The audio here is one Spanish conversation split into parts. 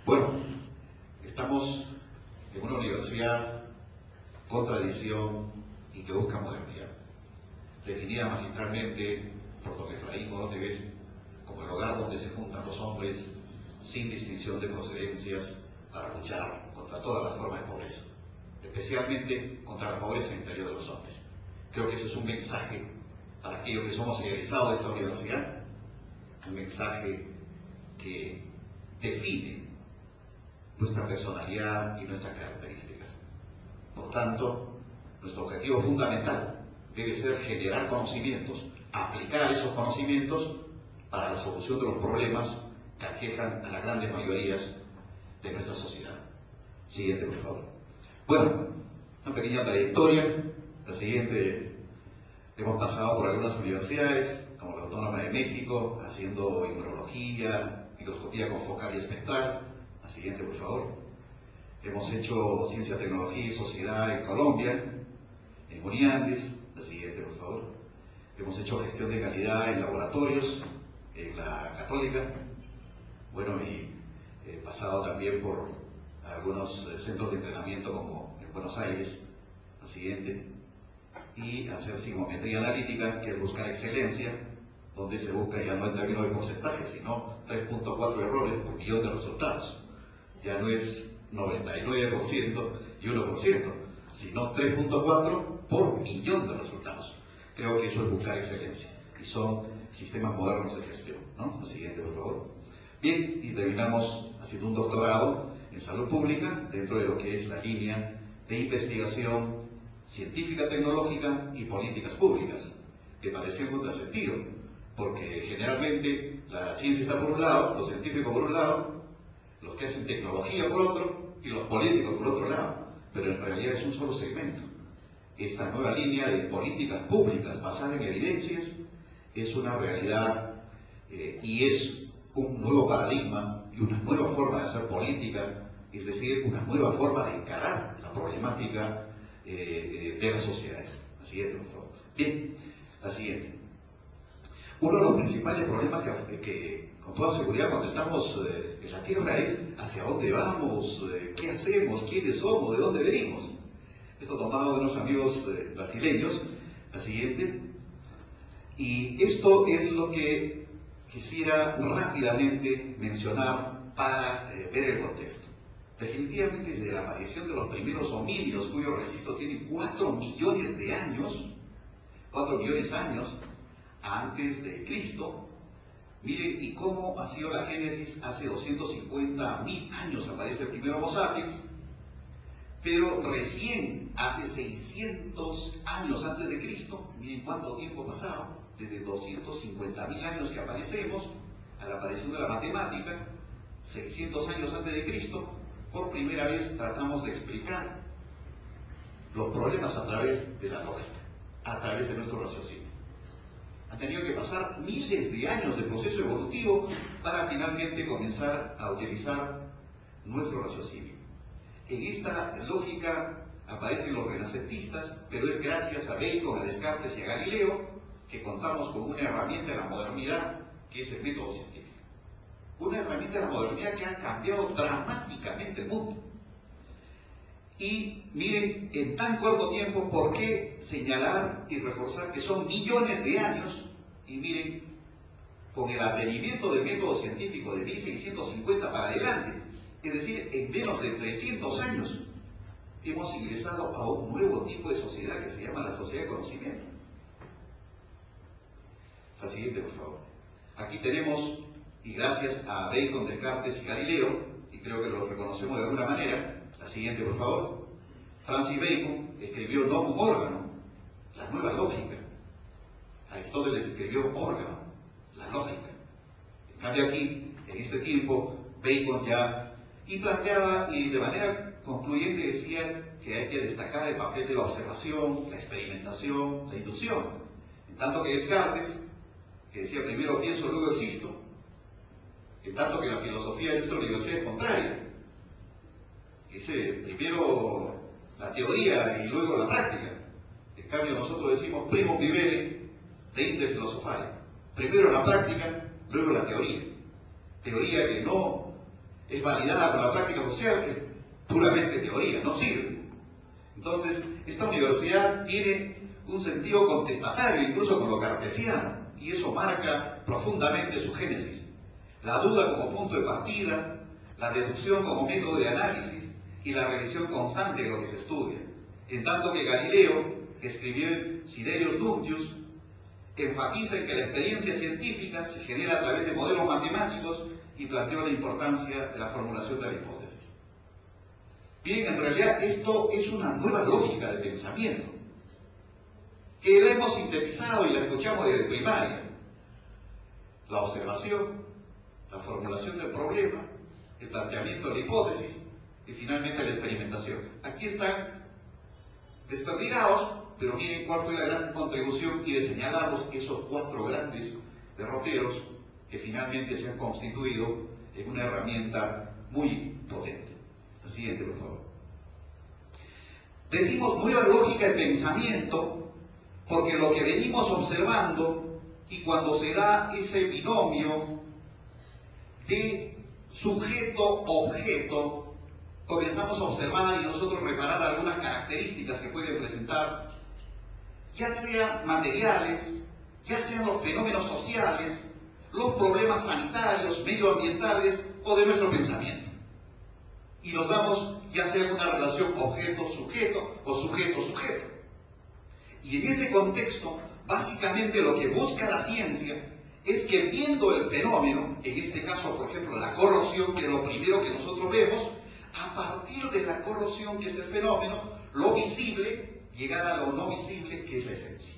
Bueno, estamos en una universidad con tradición y que busca modernidad, definida magistralmente por don Efraín Oroteves como el hogar donde se juntan los hombres sin distinción de procedencias para luchar contra todas las formas de pobreza, especialmente contra la pobreza interior de los hombres. Creo que ese es un mensaje para aquellos que somos egresados de esta universidad, un mensaje que define nuestra personalidad y nuestras características. Por tanto, nuestro objetivo fundamental debe ser generar conocimientos, aplicar esos conocimientos para la solución de los problemas que aquejan a las grandes mayorías de nuestra sociedad. Siguiente, por favor. Bueno, una pequeña trayectoria. La siguiente, hemos pasado por algunas universidades, como la Autónoma de México, haciendo inmunología, microscopía confocal y espectral. La siguiente, por favor. Hemos hecho Ciencia, Tecnología y Sociedad en Colombia, en Uniandes. La siguiente, por favor. Hemos hecho gestión de calidad en laboratorios, en la Católica. Bueno, y he pasado también por algunos centros de entrenamiento como en Buenos Aires. La siguiente. Y hacer psicometría analítica, que es buscar excelencia, donde se busca ya no en términos de porcentaje, sino 3.4 errores por millón de resultados. Ya no es 99% y 1%, sino 3.4 por millón de resultados. Creo que eso es buscar excelencia, y son sistemas modernos de gestión, ¿no? La siguiente, por favor. Bien, y terminamos haciendo un doctorado en salud pública, dentro de lo que es la línea de investigación científica, tecnológica y políticas públicas, que parece un contrasentido, porque generalmente la ciencia está por un lado, los científicos por un lado, los que hacen tecnología por otro y los políticos por otro lado, pero en realidad es un solo segmento. Esta nueva línea de políticas públicas basadas en evidencias es una realidad y es un nuevo paradigma y una nueva forma de hacer política, es decir, una nueva forma de encarar la problemática de las sociedades. La siguiente, por favor. Bien, la siguiente. Uno de los principales problemas que con toda seguridad cuando estamos en la Tierra es hacia dónde vamos, qué hacemos, quiénes somos, de dónde venimos. Esto tomado de unos amigos brasileños. La siguiente. Y esto es lo que quisiera rápidamente mencionar para ver el contexto. Definitivamente, desde la aparición de los primeros homínidos, cuyo registro tiene 4 millones de años, 4 millones de años antes de Cristo, miren, y cómo ha sido la génesis. Hace 250.000 años aparece el primer Homo sapiens, pero recién hace 600 años antes de Cristo, miren cuánto tiempo ha pasado, desde 250.000 años que aparecemos, a la aparición de la matemática, 600 años antes de Cristo, por primera vez tratamos de explicar los problemas a través de la lógica, a través de nuestro raciocinio. Han tenido que pasar miles de años de proceso evolutivo para finalmente comenzar a utilizar nuestro raciocinio. En esta lógica aparecen los renacentistas, pero es gracias a Bacon, a Descartes y a Galileo que contamos con una herramienta de la modernidad, que es el método científico. Una herramienta de la modernidad que ha cambiado dramáticamente el mundo. Y miren, en tan corto tiempo, ¿por qué señalar y reforzar que son millones de años? Y miren, con el advenimiento del método científico de 1650 para adelante, es decir, en menos de 300 años, hemos ingresado a un nuevo tipo de sociedad que se llama la sociedad de conocimiento. La siguiente, por favor. Aquí tenemos, y gracias a Bacon, Descartes y Galileo, y creo que los reconocemos de alguna manera. La siguiente, por favor. Francis Bacon escribió Novum Organum, la nueva lógica. Aristóteles escribió órgano, la lógica. En cambio aquí, en este tiempo, Bacon ya y planteaba, y de manera concluyente decía que hay que destacar el papel de la observación, la experimentación, la inducción. En tanto que Descartes, que decía primero pienso, luego existo. En tanto que la filosofía de nuestra universidad es contraria. Dice primero la teoría y luego la práctica. En cambio nosotros decimos primum vivere deinde filosofare. Primero la práctica, luego la teoría. Teoría que no es validada por la práctica social, es puramente teoría, no sirve. Entonces, esta universidad tiene un sentido contestatario, incluso con lo cartesiano, y eso marca profundamente su génesis. La duda como punto de partida, la deducción como método de análisis y la revisión constante de lo que se estudia. En tanto que Galileo, que escribió en Siderius Ductius, enfatiza en que la experiencia científica se genera a través de modelos matemáticos y planteó la importancia de la formulación de la hipótesis. Bien, en realidad esto es una nueva lógica de pensamiento, que la hemos sintetizado y la escuchamos desde primaria. La observación, la formulación del problema, el planteamiento de la hipótesis y finalmente la experimentación. Aquí están desperdigados, pero miren cuál fue la gran contribución y de señalarlos esos 4 grandes derroteros que finalmente se han constituido en una herramienta muy potente. La siguiente, por favor. Decimos nueva lógica de pensamiento porque lo que venimos observando y cuando se da ese binomio de sujeto-objeto, comenzamos a observar y nosotros reparar algunas características que pueden presentar, ya sean materiales, ya sean los fenómenos sociales, los problemas sanitarios, medioambientales o de nuestro pensamiento. Y nos damos ya sea una relación objeto-sujeto o sujeto-sujeto. Y en ese contexto, básicamente lo que busca la ciencia es que viendo el fenómeno, en este caso, por ejemplo, la corrosión, que es lo primero que nosotros vemos, a partir de la corrosión, que es el fenómeno, lo visible, llegar a lo no visible, que es la esencia.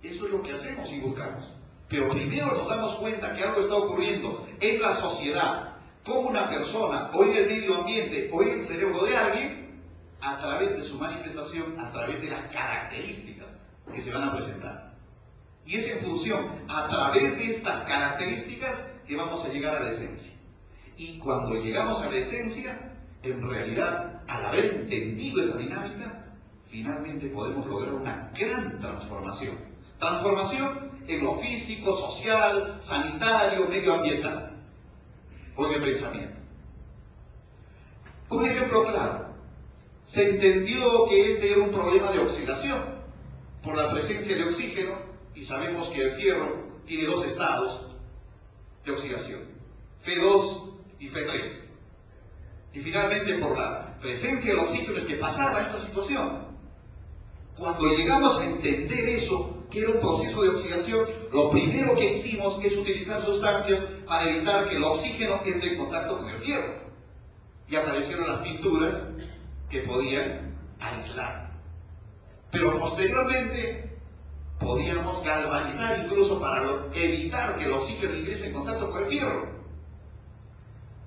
Eso es lo que hacemos y buscamos. Pero primero nos damos cuenta que algo está ocurriendo en la sociedad, con una persona, o en el medio ambiente, o en el cerebro de alguien, a través de su manifestación, a través de las características que se van a presentar. Y es en función, a través de estas características, que vamos a llegar a la esencia. Y cuando llegamos a la esencia, en realidad, al haber entendido esa dinámica, finalmente podemos lograr una gran transformación. Transformación en lo físico, social, sanitario, medioambiental, o en el pensamiento. Un ejemplo claro, se entendió que este era un problema de oxidación, por la presencia de oxígeno, y sabemos que el fierro tiene 2 estados de oxidación, Fe2 y Fe3. Y finalmente por la presencia del oxígeno es que pasaba esta situación. Cuando llegamos a entender eso, que era un proceso de oxidación, lo primero que hicimos es utilizar sustancias para evitar que el oxígeno entre en contacto con el fierro. Y aparecieron las pinturas que podían aislar. Pero posteriormente podíamos galvanizar incluso para evitar que el oxígeno ingrese en contacto con el fierro.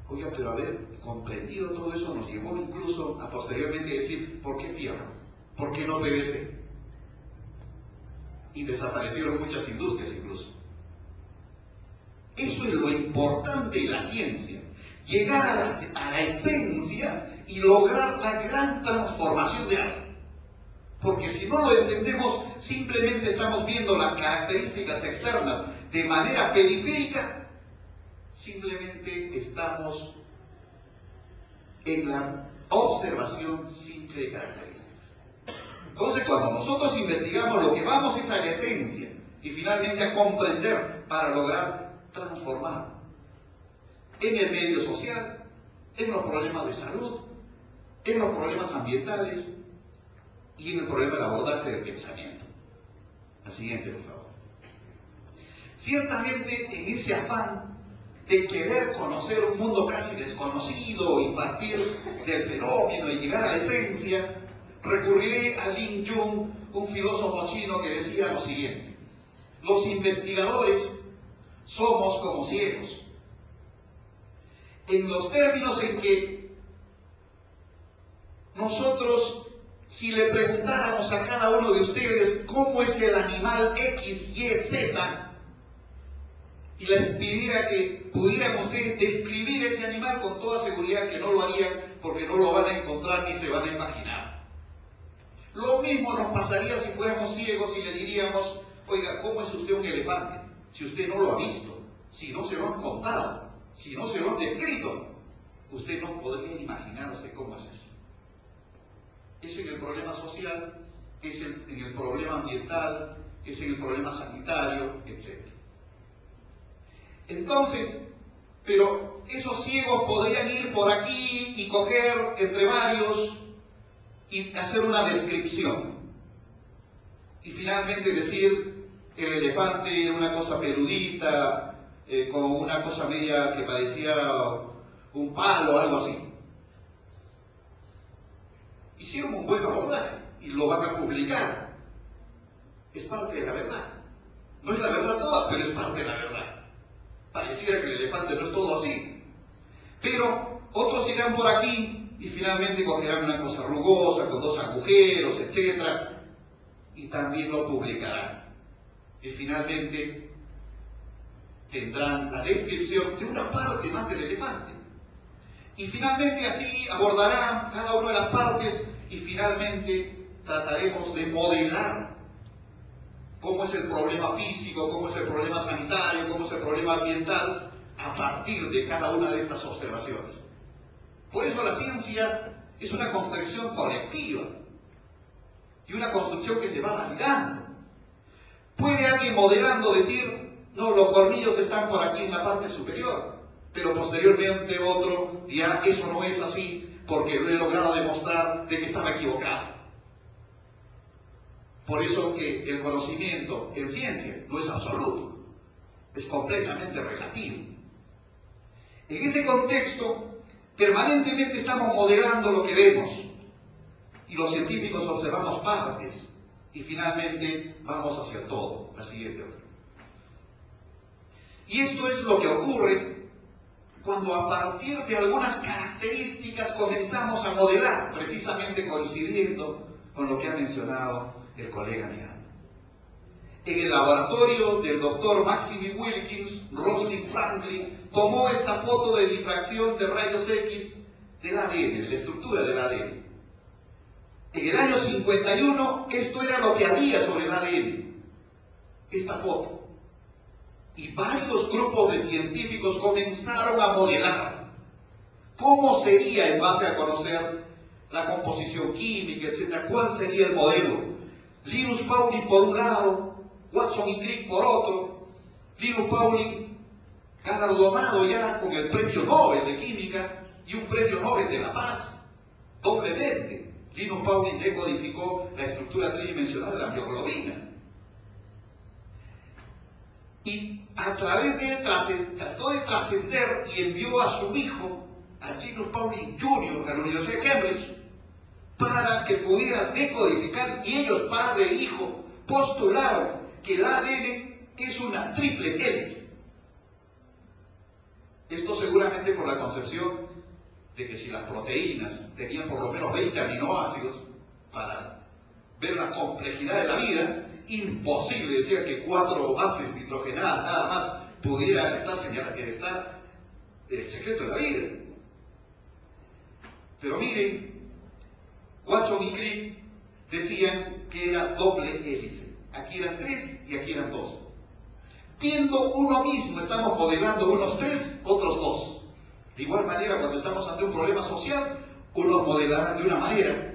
Oiga, pero haber comprendido todo eso nos llevó incluso a posteriormente decir, ¿por qué fierro? ¿Por qué no PVC? Y desaparecieron muchas industrias incluso. Eso es lo importante de la ciencia, llegar a la esencia y lograr la gran transformación de algo. Porque si no lo entendemos, simplemente estamos viendo las características externas de manera periférica, simplemente estamos en la observación simple de características. Entonces, cuando nosotros investigamos, lo que vamos es a la esencia y finalmente a comprender para lograr transformar en el medio social, en los problemas de salud, en los problemas ambientales y en el problema del abordaje del pensamiento. La siguiente, por favor. Ciertamente, en ese afán de querer conocer un mundo casi desconocido y partir del fenómeno y llegar a la esencia, recurriré a Lin Jun, un filósofo chino que decía lo siguiente: los investigadores somos como ciegos, en los términos en que nosotros, si le preguntáramos a cada uno de ustedes cómo es el animal X, Y, Z, y les pidiera que pudieran ustedes describir ese animal, con toda seguridad que no lo harían, porque no lo van a encontrar ni se van a imaginar. Lo mismo nos pasaría si fuéramos ciegos y le diríamos, oiga, ¿cómo es usted un elefante? Si usted no lo ha visto, si no se lo han contado. Si no se lo han descrito, usted no podría imaginarse cómo es eso. Es en el problema social, es en el problema ambiental, es en el problema sanitario, etc. Entonces, pero esos ciegos podrían ir por aquí y coger entre varios y hacer una descripción. Y finalmente decir el elefante era una cosa peludita, con una cosa media que parecía un palo o algo así. Hicieron un buen abordaje y lo van a publicar. Es parte de la verdad. No es la verdad toda, pero es parte de la verdad. Pareciera que el elefante no es todo así. Pero otros irán por aquí y finalmente cogerán una cosa rugosa, con 2 agujeros, etc. Y también lo publicarán. Y finalmente tendrán la descripción de una parte más del elefante. Y finalmente así abordarán cada una de las partes y finalmente trataremos de modelar cómo es el problema físico, cómo es el problema sanitario, cómo es el problema ambiental a partir de cada una de estas observaciones. Por eso la ciencia es una construcción colectiva y una construcción que se va validando. Puede alguien modelando decir, no, los colmillos están por aquí en la parte superior, pero posteriormente otro dirá, eso no es así porque lo he logrado demostrar de que estaba equivocado. Por eso que el conocimiento en ciencia no es absoluto, es completamente relativo. En ese contexto, permanentemente estamos modelando lo que vemos y los científicos observamos partes y finalmente vamos hacia el todo. La siguiente otra. Y esto es lo que ocurre cuando a partir de algunas características comenzamos a modelar, precisamente coincidiendo con lo que ha mencionado el colega Miranda. En el laboratorio del doctor Maxime Wilkins, Rosalind Franklin tomó esta foto de difracción de rayos X del ADN, de la estructura del ADN. En el año 51, esto era lo que había sobre el ADN, esta foto. Y varios grupos de científicos comenzaron a modelar cómo sería, en base a conocer la composición química, etc., cuál sería el modelo. Linus Pauling por un lado, Watson y Crick por otro. Linus Pauling galardonado ya con el premio Nobel de Química y un premio Nobel de la Paz, doblemente. Linus Pauling decodificó la estructura tridimensional de la mioglobina. Y a través de él trató de trascender y envió a su hijo, a Linus Pauling Jr., a la Universidad de Cambridge, para que pudiera decodificar, y ellos, padre e hijo, postularon que el ADN es una triple hélice. Esto seguramente por la concepción de que si las proteínas tenían por lo menos 20 aminoácidos, para ver la complejidad de la vida, imposible, decía, que 4 bases nitrogenadas nada más pudiera estar señalada, que está el secreto de la vida. Pero miren, Watson y Crick decían que era doble hélice. Aquí eran 3 y aquí eran 2. Viendo uno mismo, estamos modelando unos 3, otros 2. De igual manera, cuando estamos ante un problema social, unos modelarán de una manera,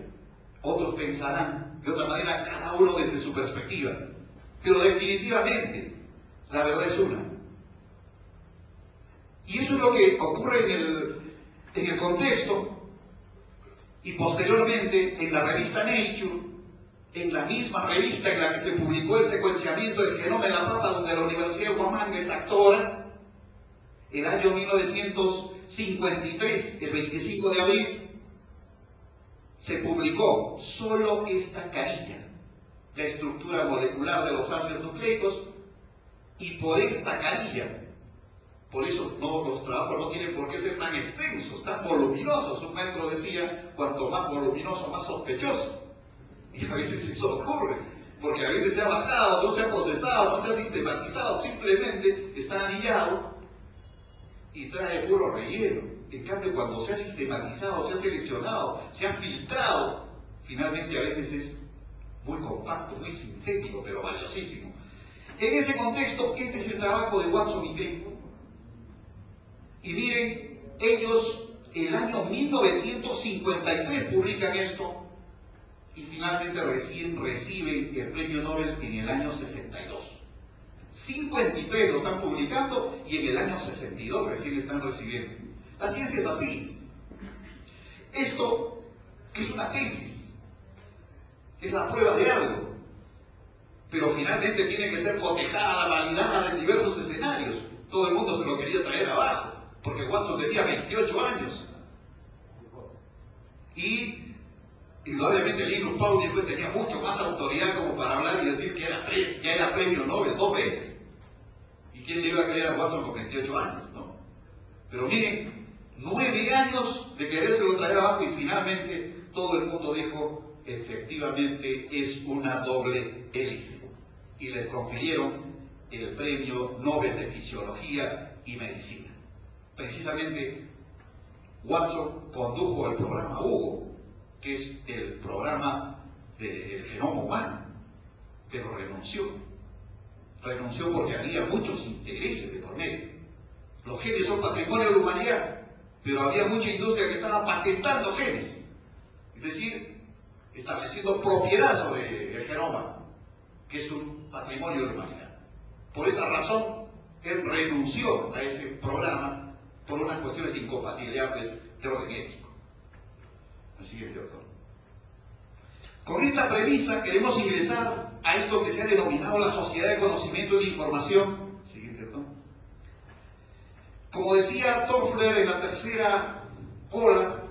otros pensarán de otra manera, cada uno desde su perspectiva. Pero definitivamente, la verdad es una. Y eso es lo que ocurre en el contexto, y posteriormente en la revista Nature, en la misma revista en la que se publicó el secuenciamiento del genoma de la papa, donde la Universidad de Guamán es actora, el año 1953, el 25 de abril, se publicó solo esta carilla, la estructura molecular de los ácidos nucleicos, y por esta carilla, por eso los trabajos no tienen por qué ser tan extensos, tan voluminosos. Un maestro decía, cuanto más voluminoso, más sospechoso. Y a veces eso ocurre, porque a veces se ha bajado, no se ha procesado, no se ha sistematizado, simplemente está anillado y trae puro relleno. En cambio, cuando se ha sistematizado, se ha seleccionado, se ha filtrado, finalmente a veces es muy compacto, muy sintético, pero valiosísimo. En ese contexto, este es el trabajo de Watson y Crick. Y miren, ellos el año 1953 publican esto y finalmente recién reciben el premio Nobel en el año 62. 53 lo están publicando y en el año 62 recién están recibiendo. La ciencia es así. Esto es una tesis, es la prueba de algo, pero finalmente tiene que ser cotejada, validada en diversos escenarios. Todo el mundo se lo quería traer abajo, porque Watson tenía 28 años. Y indudablemente Linus Pauling pues tenía mucho más autoridad como para hablar y decir que ya era premio Nobel 2 veces. ¿Y quién le iba a creer a Watson con 28 años? ¿No? Pero miren, 9 años de querérselo traer abajo y finalmente todo el mundo dijo, efectivamente es una doble hélice. Y les confirieron el premio Nobel de Fisiología y Medicina. Precisamente Watson condujo el programa Hugo, que es el programa del genoma humano, pero renunció porque había muchos intereses de por medio. Los genes son patrimonio de la humanidad, pero había mucha industria que estaba patentando genes, es decir, estableciendo propiedad sobre el genoma, que es un patrimonio de la humanidad. Por esa razón, él renunció a ese programa por unas cuestiones de incompatibilidad pues, de orden ético. El siguiente autor. Con esta premisa queremos ingresar a esto que se ha denominado la sociedad de conocimiento y de información. Siguiente autor. Como decía Toffler en la tercera ola,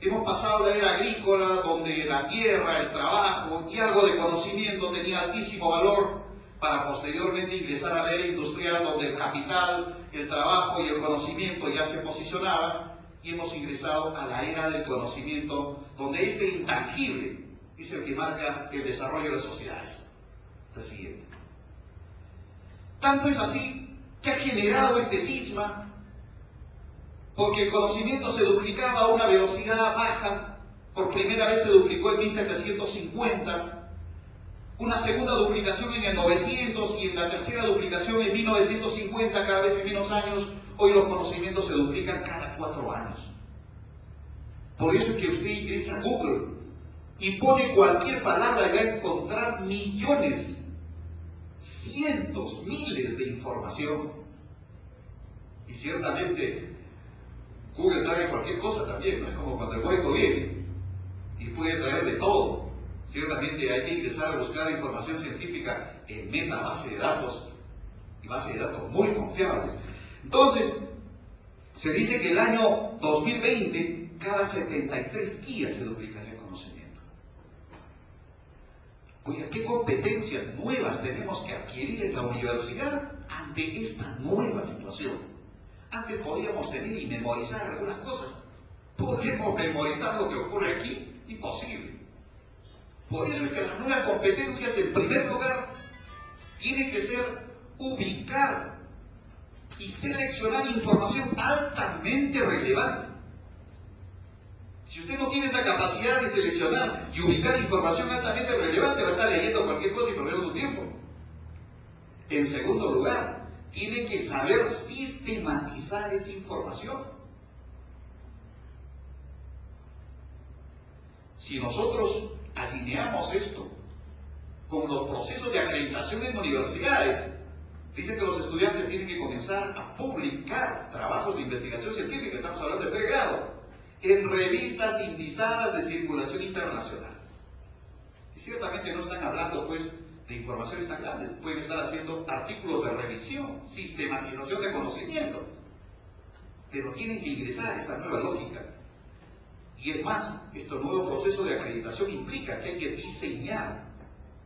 hemos pasado de la era agrícola, donde la tierra, el trabajo y algo de conocimiento tenía altísimo valor, para posteriormente ingresar a la era industrial, donde el capital, el trabajo y el conocimiento ya se posicionaban, y hemos ingresado a la era del conocimiento, donde este intangible es el que marca el desarrollo de las sociedades. La siguiente. Tanto es así que ha generado este cisma, porque el conocimiento se duplicaba a una velocidad baja, por primera vez se duplicó en 1750, una segunda duplicación en el 900 y en la tercera duplicación en 1950, cada vez en menos años. Hoy los conocimientos se duplican cada 4 años. Por eso es que usted ingresa a Google y pone cualquier palabra y va a encontrar millones, cientos, miles de información. Y ciertamente Google trae cualquier cosa también, ¿no? Es como cuando el hueco viene y puede traer de todo. Ciertamente hay que ingresar a buscar información científica en base de datos y bases de datos muy confiables. Entonces, se dice que el año 2020, cada 73 días se duplicaría el conocimiento. Oiga, ¿qué competencias nuevas tenemos que adquirir en la universidad ante esta nueva situación? Antes podíamos tener y memorizar algunas cosas. ¿Podríamos memorizar lo que ocurre aquí? Imposible. Por eso es que las nuevas competencias, en primer lugar, tienen que ser ubicar y seleccionar información altamente relevante. Si usted no tiene esa capacidad de seleccionar y ubicar información altamente relevante, va a estar leyendo cualquier cosa y perdiendo su tiempo. En segundo lugar, tiene que saber sistematizar esa información. Si nosotros alineamos esto con los procesos de acreditación en universidades, dicen que los estudiantes tienen que comenzar a publicar trabajos de investigación científica, estamos hablando de pregrado, en revistas indizadas de circulación internacional. Y ciertamente no están hablando pues de informaciones tan grandes, pueden estar haciendo artículos de revisión, sistematización de conocimiento, pero tienen que ingresar a esa nueva lógica. Y es más, este nuevo proceso de acreditación implica que hay que diseñar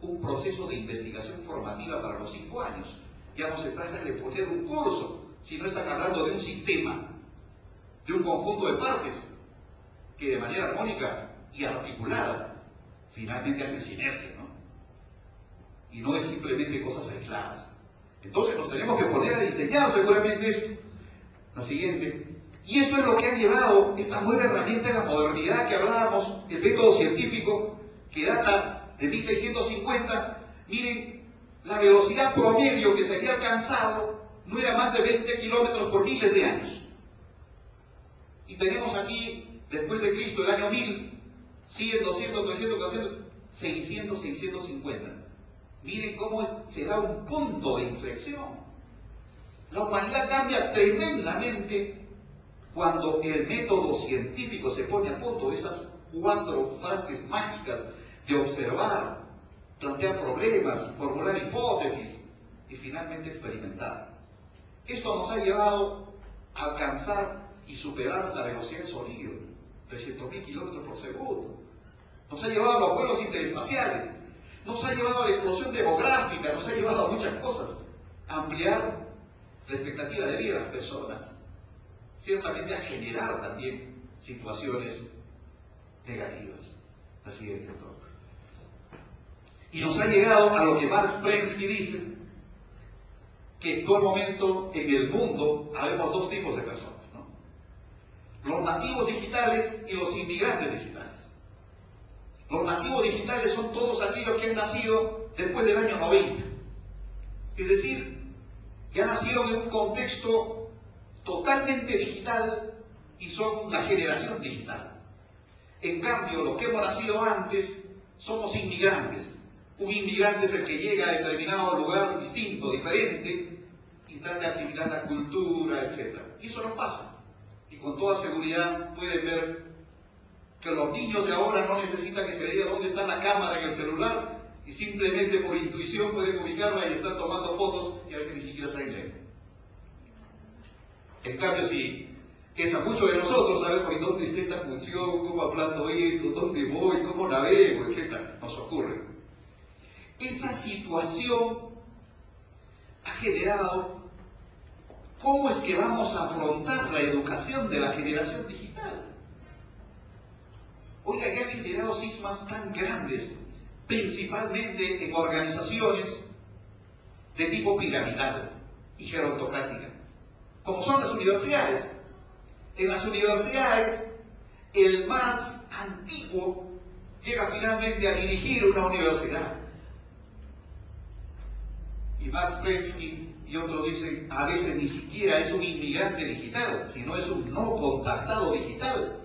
un proceso de investigación formativa para los 5 años. Ya no se trata de poner un curso, sino están hablando de un sistema, de un conjunto de partes que de manera armónica y articulada finalmente hacen sinergia, ¿no? Y no es simplemente cosas aisladas. Entonces nos tenemos que poner a diseñar seguramente esto. La siguiente. Y esto es lo que ha llevado esta nueva herramienta de la modernidad que hablábamos, el método científico, que data de 1650. Miren, la velocidad promedio que se había alcanzado no era más de 20 kilómetros por miles de años. Y tenemos aquí, después de Cristo, el año 1000, 100, 200, 300, 400, 600, 650. Miren cómo se da un punto de inflexión. La humanidad cambia tremendamente cuando el método científico se pone a punto. Esas 4 frases mágicas de observar, plantear problemas, formular hipótesis y finalmente experimentar. Esto nos ha llevado a alcanzar y superar la velocidad del sonido, 300.000 kilómetros por segundo. Nos ha llevado a los vuelos interespaciales, nos ha llevado a la explosión demográfica, nos ha llevado a muchas cosas, a ampliar la expectativa de vida de las personas, ciertamente a generar también situaciones negativas. La siguiente, doctor. Y nos ha llegado a lo que Mark Prensky dice, que en todo momento en el mundo habemos 2 tipos de personas, ¿no? Los nativos digitales y los inmigrantes digitales. Los nativos digitales son todos aquellos que han nacido después del año 90. Es decir, ya nacieron en un contexto totalmente digital y son la generación digital. En cambio, los que hemos nacido antes somos inmigrantes. Un inmigrante es el que llega a determinado lugar distinto, diferente, y trata de asimilar la cultura, etc. Y eso no pasa. Y con toda seguridad pueden ver que los niños de ahora no necesitan que se les diga dónde está la cámara en el celular, y simplemente por intuición pueden ubicarla y están tomando fotos y a veces ni siquiera saben leer. En cambio, si es a muchos de nosotros sabemos dónde está esta función, cómo aplasto esto, dónde voy, cómo navego, etc., nos ocurre. Esa situación ha generado cómo es que vamos a afrontar la educación de la generación digital. Oiga, que ha generado cismas tan grandes, principalmente en organizaciones de tipo piramidal y gerontocrática, como son las universidades. En las universidades, el más antiguo llega finalmente a dirigir una universidad. Y Max Prensky y otros dicen, a veces ni siquiera es un inmigrante digital, sino es un no contactado digital.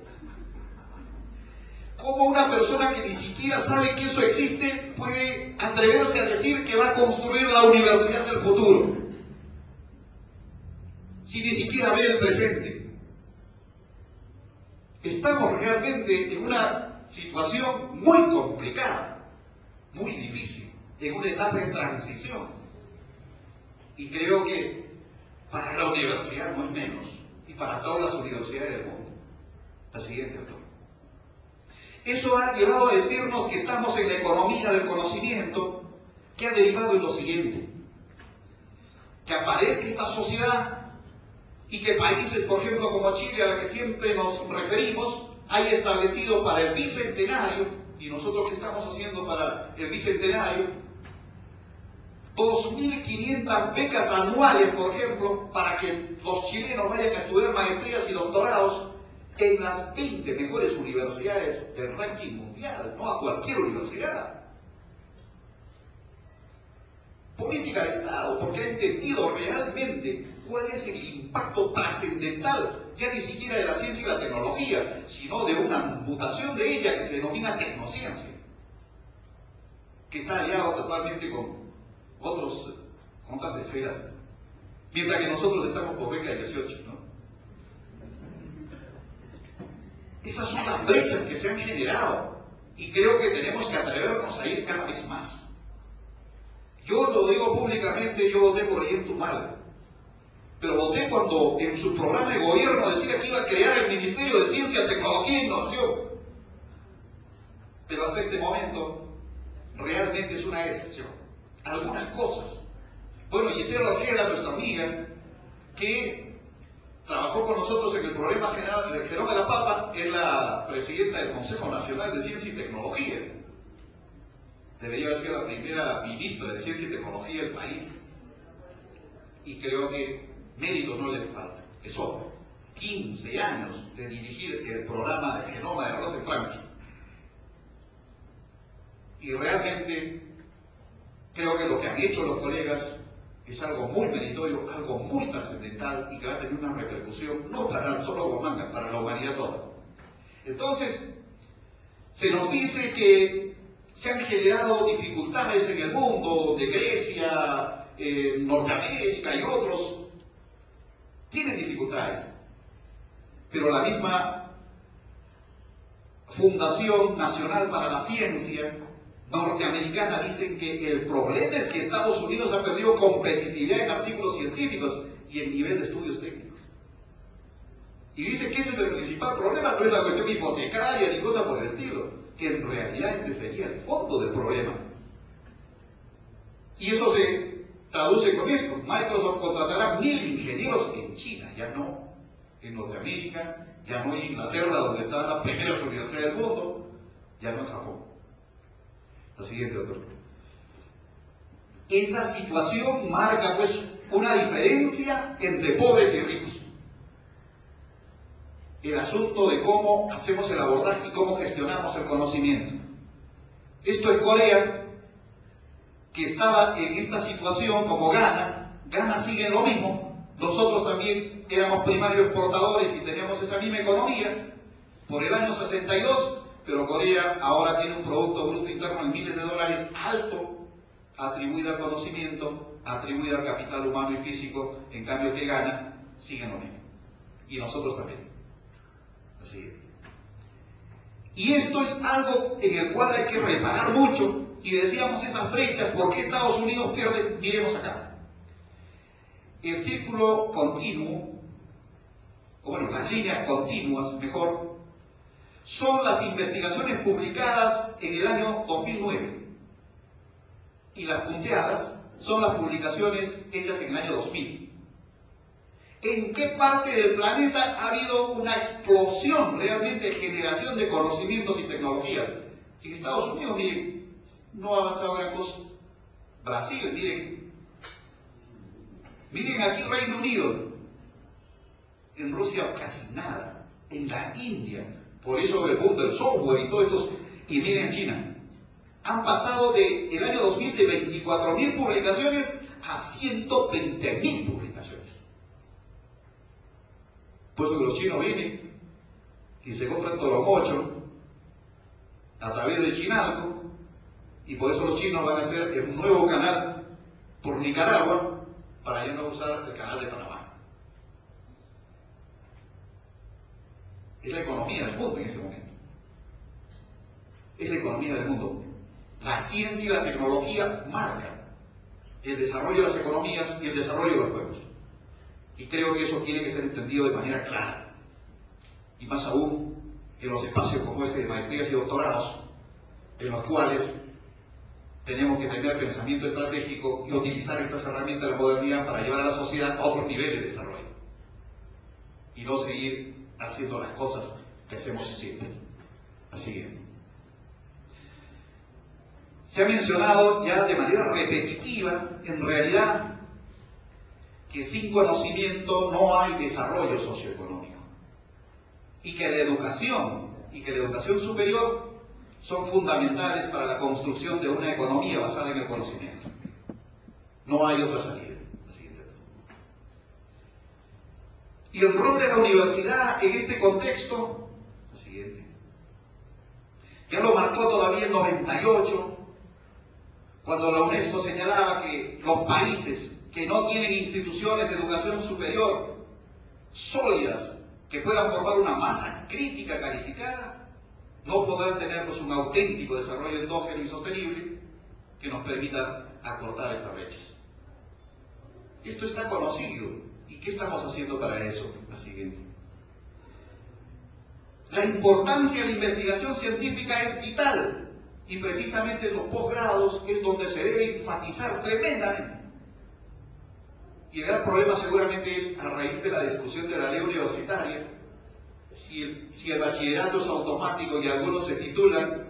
¿Cómo una persona que ni siquiera sabe que eso existe puede atreverse a decir que va a construir la universidad del futuro? Si ni siquiera ve el presente. Estamos realmente en una situación muy complicada, muy difícil, en una etapa de transición. Y creo que para la universidad no es menos, y para todas las universidades del mundo. La siguiente, doctor. Eso ha llevado a decirnos que estamos en la economía del conocimiento, que ha derivado en lo siguiente: que aparezca esta sociedad y que países, por ejemplo, como Chile, a la que siempre nos referimos, haya establecido para el bicentenario, y nosotros ¿qué estamos haciendo para el bicentenario? 2.500 becas anuales, por ejemplo, para que los chilenos vayan a estudiar maestrías y doctorados en las 20 mejores universidades del ranking mundial, no a cualquier universidad. Política de Estado, porque ha entendido realmente cuál es el impacto trascendental, ya ni siquiera de la ciencia y la tecnología, sino de una mutación de ella que se denomina tecnociencia, que está aliado totalmente con otras esferas, mientras que nosotros estamos por beca de 18, ¿no? Esas son las brechas que se han generado y creo que tenemos que atrevernos a ir cada vez más. Yo lo digo públicamente, yo voté por Ollanta, pero voté cuando en su programa de gobierno decía que iba a crear el Ministerio de Ciencia, Tecnología e Innovación. Pero hasta este momento realmente es una excepción. Algunas cosas. Bueno, Gisela Ortega, nuestra amiga, que trabajó con nosotros en el problema general del Genoma de la Papa, es la presidenta del Consejo Nacional de Ciencia y Tecnología. Debería haber sido la primera ministra de Ciencia y Tecnología del país. Y creo que mérito no le falta. Eso, 15 años de dirigir el programa de Genoma de Arroz en Francia. Y realmente creo que lo que han hecho los colegas es algo muy meritorio, algo muy trascendental y que va a tener una repercusión no para solo Huamanga, para la humanidad toda. Entonces, se nos dice que se han generado dificultades en el mundo, donde Grecia, Norteamérica y otros tienen dificultades, pero la misma Fundación Nacional para la Ciencia norteamericana dice que el problema es que Estados Unidos ha perdido competitividad en artículos científicos y en nivel de estudios técnicos. Y dice que ese es el principal problema, no es la cuestión hipotecaria ni cosa por el estilo, que en realidad este sería el fondo del problema. Y eso se traduce con esto: Microsoft contratará 1000 ingenieros en China, ya no en Norteamérica, ya no en Inglaterra, donde están las primeras universidades del mundo, ya no en Japón. La siguiente, doctor. Esa situación marca pues una diferencia entre pobres y ricos. El asunto de cómo hacemos el abordaje y cómo gestionamos el conocimiento. Esto es Corea, que estaba en esta situación como Ghana. Ghana sigue en lo mismo. Nosotros también éramos primarios exportadores y teníamos esa misma economía por el año 62, pero Corea ahora tiene un Producto Bruto Interno en miles de dólares alto, atribuido al conocimiento, atribuido al capital humano y físico, en cambio que Ghana sigue en lo mismo. Y nosotros también. Así es. Y esto es algo en el cual hay que reparar mucho, y decíamos esas brechas, ¿por qué Estados Unidos pierde? Miremos acá. El círculo continuo, o bueno, las líneas continuas, mejor, son las investigaciones publicadas en el año 2009. Y las punteadas son las publicaciones hechas en el año 2000. ¿En qué parte del planeta ha habido una explosión realmente de generación de conocimientos y tecnologías? En Estados Unidos, miren, no ha avanzado gran cosa. Brasil, miren aquí Reino Unido. En Rusia casi nada. En la India, por eso el boom del software y todo esto. Y miren China. Han pasado del año 2000 de 24.000 publicaciones a 120.000 publicaciones. Por eso que los chinos vienen y se compran Toromocho a través de Chinalco, y por eso los chinos van a hacer un nuevo canal por Nicaragua para ya no usar el canal de Panamá. Es la economía del mundo en ese momento. Es la economía del mundo. La ciencia y la tecnología marcan el desarrollo de las economías y el desarrollo de los pueblos. Y creo que eso tiene que ser entendido de manera clara. Y más aún en los espacios como este de maestrías y doctorados, en los cuales tenemos que tener pensamiento estratégico y utilizar estas herramientas de la modernidad para llevar a la sociedad a otros niveles de desarrollo. Y no seguir haciendo las cosas que hacemos siempre. Así que se ha mencionado ya de manera repetitiva, en realidad, que sin conocimiento no hay desarrollo socioeconómico, y que la educación superior son fundamentales para la construcción de una economía basada en el conocimiento. No hay otra salida. Y el rol de la universidad en este contexto, la siguiente, ya lo marcó todavía en 98, cuando la UNESCO señalaba que los países que no tienen instituciones de educación superior sólidas, que puedan formar una masa crítica calificada, no podrán tener pues, un auténtico desarrollo endógeno y sostenible que nos permita acortar estas brechas. Esto está conocido. ¿Y qué estamos haciendo para eso? La siguiente. La importancia de la investigación científica es vital, y precisamente en los posgrados es donde se debe enfatizar tremendamente. Y el gran problema seguramente es a raíz de la discusión de la ley universitaria, si el bachillerato es automático y algunos se titulan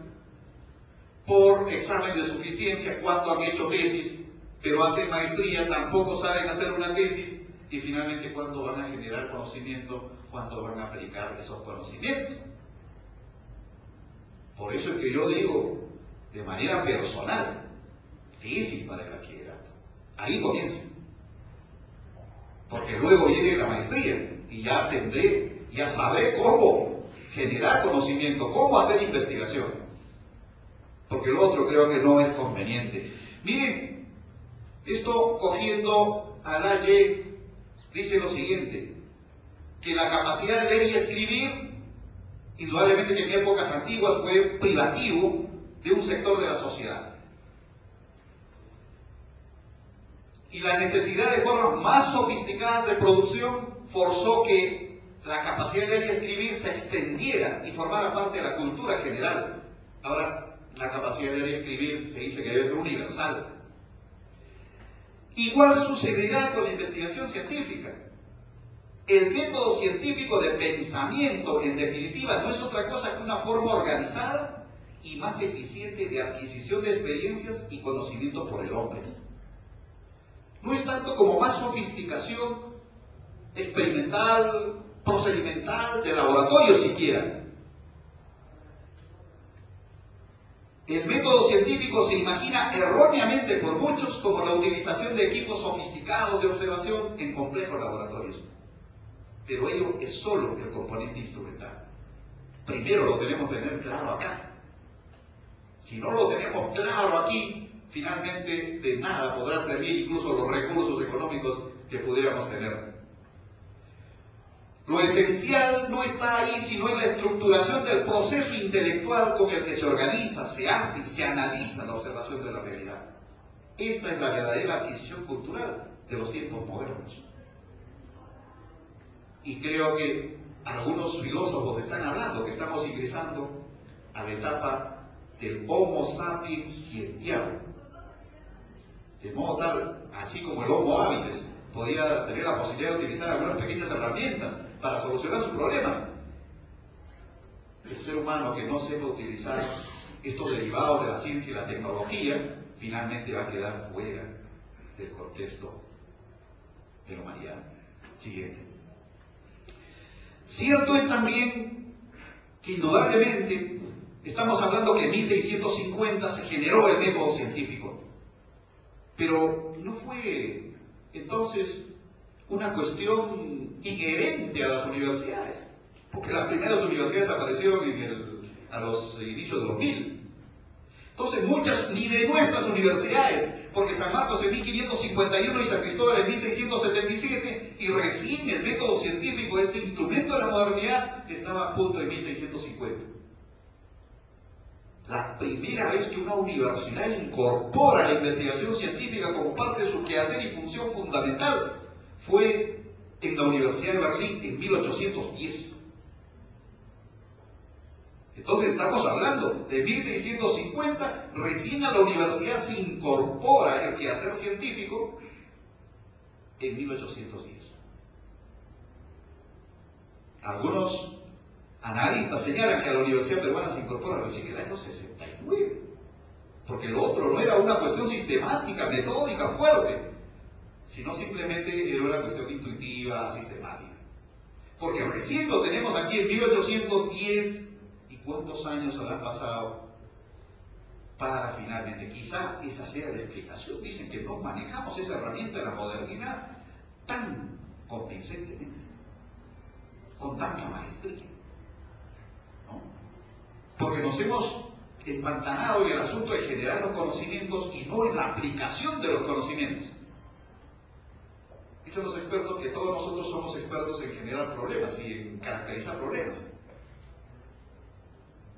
por examen de suficiencia cuando han hecho tesis, pero hacen maestría, tampoco saben hacer una tesis, y finalmente cuándo van a generar conocimiento, cuándo van a aplicar esos conocimientos. Por eso es que yo digo, de manera personal, tesis para el bachillerato. Ahí comienza. porque luego viene la maestría y ya sabré cómo generar conocimiento, cómo hacer investigación, porque lo otro creo que no es conveniente. Miren, esto cogiendo a Laje dice lo siguiente, que la capacidad de leer y escribir, indudablemente que en épocas antiguas fue privativo de un sector de la sociedad. Y la necesidad de formas más sofisticadas de producción forzó que la capacidad de leer y escribir se extendiera y formara parte de la cultura general. Ahora, la capacidad de leer y escribir se dice que debe ser universal. Igual sucederá con la investigación científica. El método científico de pensamiento, en definitiva, no es otra cosa que una forma organizada y más eficiente de adquisición de experiencias y conocimientos por el hombre. No es tanto como más sofisticación experimental, procedimental, de laboratorio siquiera. El método científico se imagina erróneamente por muchos como la utilización de equipos sofisticados de observación en complejos laboratorios. Pero ello es solo el componente instrumental. Primero lo tenemos que tener claro acá. Si no lo tenemos claro aquí, finalmente de nada podrá servir incluso los recursos económicos que pudiéramos tener. Lo esencial no está ahí, sino en la estructuración del proceso intelectual con el que se organiza, se hace y se analiza la observación de la realidad. Esta es la verdadera adquisición cultural de los tiempos modernos. Y creo que algunos filósofos están hablando que estamos ingresando a la etapa del Homo sapiens scientiarum. De modo tal, así como el Homo habilis podía tener la posibilidad de utilizar algunas pequeñas herramientas para solucionar sus problemas, el ser humano que no sepa utilizar estos derivados de la ciencia y la tecnología, finalmente va a quedar fuera del contexto de la humanidad. Siguiente. Cierto es también que indudablemente estamos hablando que en 1650 se generó el método científico, pero no fue entonces una cuestión inherente a las universidades, porque las primeras universidades aparecieron a los inicios de los 1000. Entonces muchas, ni de nuestras universidades, porque San Marcos en 1551 y San Cristóbal en 1677, y recién el método científico, este instrumento de la modernidad, estaba a punto en 1650. La primera vez que una universidad incorpora la investigación científica como parte de su quehacer y función fundamental fue en la Universidad de Berlín en 1810. Entonces estamos hablando de 1650, recién a la universidad se incorpora el quehacer científico en 1810. Algunos analistas señalan que a la Universidad Peruana se incorpora recién en el año 69, porque lo otro no era una cuestión sistemática, metódica, fuerte, sino simplemente era una cuestión intuitiva, sistemática. Porque recién lo tenemos aquí en 1810, ¿y cuántos años habrán pasado para finalmente? Quizá esa sea la explicación. Dicen que no manejamos esa herramienta de la modernidad tan convincentemente, con tanta maestría, ¿no? Porque nos hemos empantanado en el asunto de generar los conocimientos y no en la aplicación de los conocimientos. Dicen los expertos que todos nosotros somos expertos en generar problemas y en caracterizar problemas,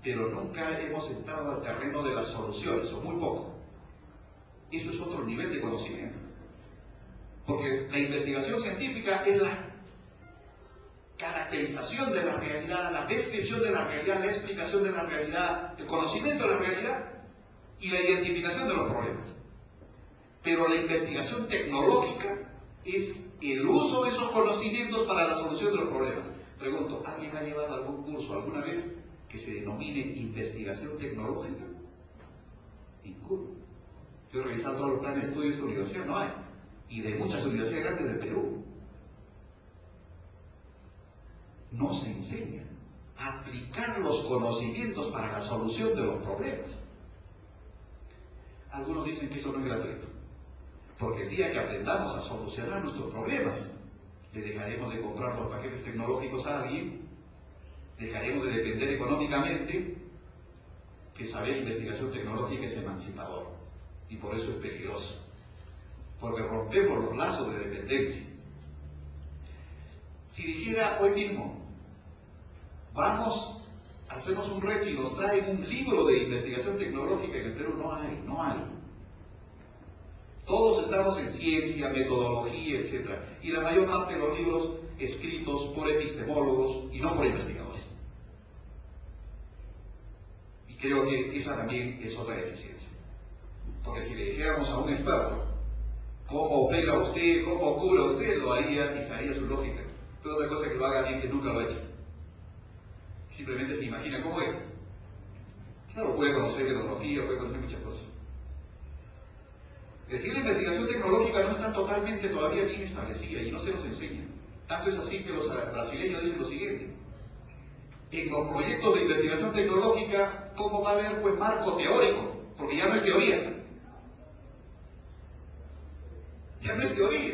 pero nunca hemos entrado al terreno de las soluciones, o muy poco. Eso es otro nivel de conocimiento, porque la investigación científica es la caracterización de la realidad, la descripción de la realidad, la explicación de la realidad, el conocimiento de la realidad y la identificación de los problemas. Pero la investigación tecnológica es el uso de esos conocimientos para la solución de los problemas. Pregunto, ¿alguien ha llevado algún curso alguna vez que se denomine investigación tecnológica? Ninguno. Yo he revisado todos los planes de estudio de esta universidad, no hay. Y de muchas universidades grandes del Perú. No se enseña a aplicar los conocimientos para la solución de los problemas. Algunos dicen que eso no es gratuito, porque el día que aprendamos a solucionar nuestros problemas, le dejaremos de comprar los paquetes tecnológicos a alguien, dejaremos de depender económicamente, que saber investigación tecnológica es emancipador y por eso es peligroso, porque rompemos los lazos de dependencia. Si dijera hoy mismo, vamos a hacernos un reto y nos traen un libro de investigación tecnológica, en el Perú no hay. Todos estamos en ciencia, metodología, etc. Y la mayor parte de los libros escritos por epistemólogos y no por investigadores. Y creo que esa también es otra deficiencia. Porque si le dijéramos a un experto cómo opera usted, cómo cura usted, lo haría y sabría su lógica. Pero otra cosa es que lo haga alguien que nunca lo ha hecho. Simplemente se imagina cómo es. Claro, puede conocer metodología, puede conocer muchas cosas. Es decir, la investigación tecnológica no está totalmente todavía bien establecida y no se nos enseña. Tanto es así que los brasileños dicen lo siguiente. En los proyectos de investigación tecnológica, ¿cómo va a haber pues marco teórico? Porque ya no es teoría. Ya no es teoría.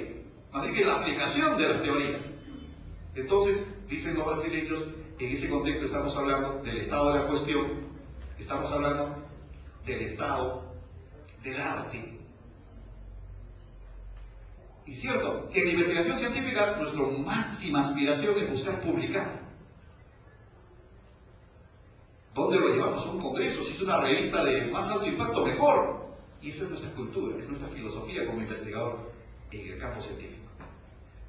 Más bien que la aplicación de las teorías. Entonces, dicen los brasileños, en ese contexto estamos hablando del estado de la cuestión, estamos hablando del estado del arte. Y cierto, en la investigación científica nuestra máxima aspiración es buscar publicar. ¿Dónde lo llevamos? A un congreso, si es una revista de más alto impacto, mejor. Y esa es nuestra cultura, es nuestra filosofía como investigador en el campo científico.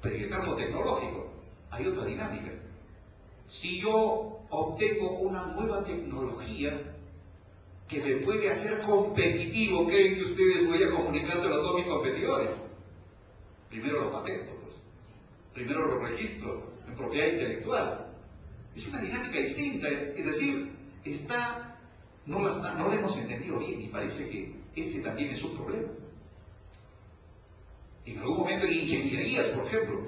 Pero en el campo tecnológico hay otra dinámica. Si yo obtengo una nueva tecnología que me puede hacer competitivo, ¿creen que ustedes voy a comunicárselo a todos mis competidores? Primero lo patento, pues. Primero lo registro en propiedad intelectual. Es una dinámica distinta, es decir, no la hemos entendido bien y parece que ese también es un problema. En algún momento en ingenierías, por ejemplo,